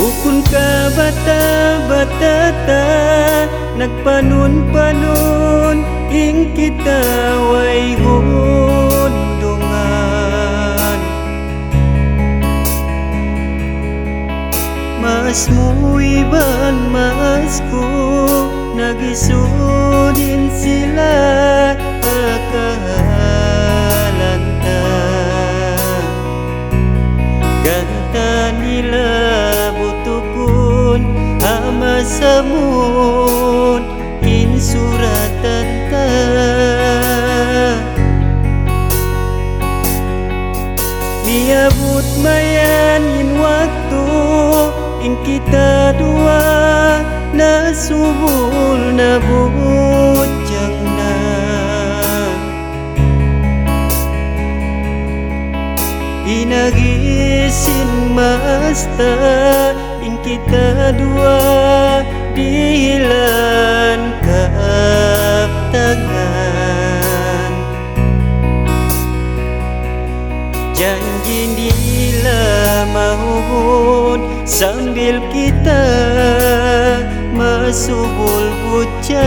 Ukon ka bata-bata nagpanun-panun ing kita way hundungan. Mas muiban mas ko nagisudin sila pagkahalanta. Ganta nila butukun ama samud insuratan ta. Miabot mayan in waktu ing kita dua nasubul na bujang na. Inagisin masta ing kita dua dihilan kaptangan. Janji nila mahubun sambil kita masubul bujang.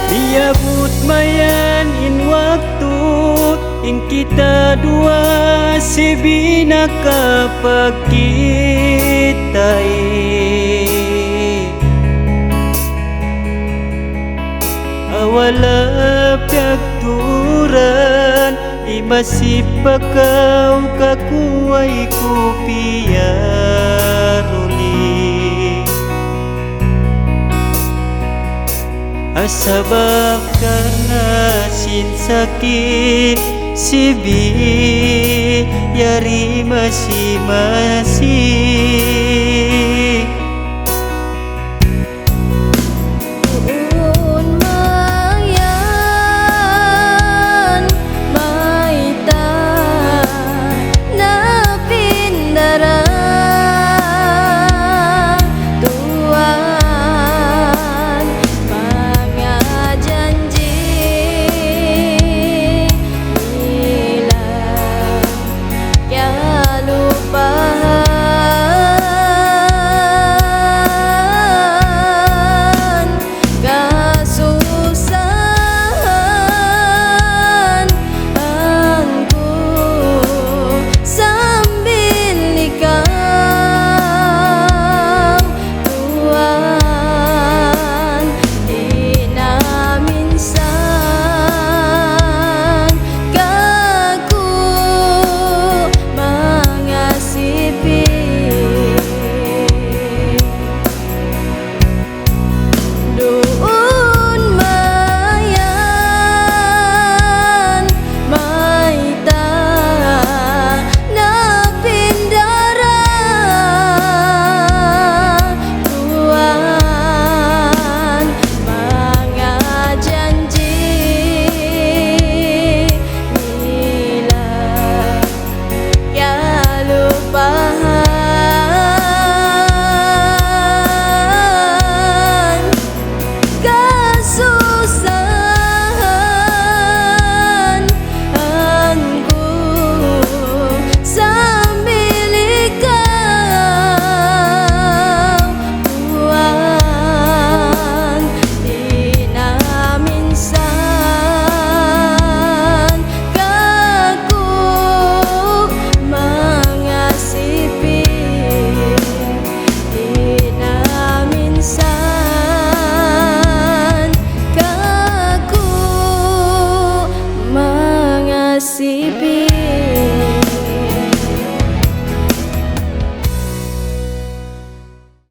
Miabot mayan in waktu ing kita dua si binakapagkitai. Awala pagturan imasipakaw kakuay kupiyaruli. Asabab karena sin sakit sibi yari masih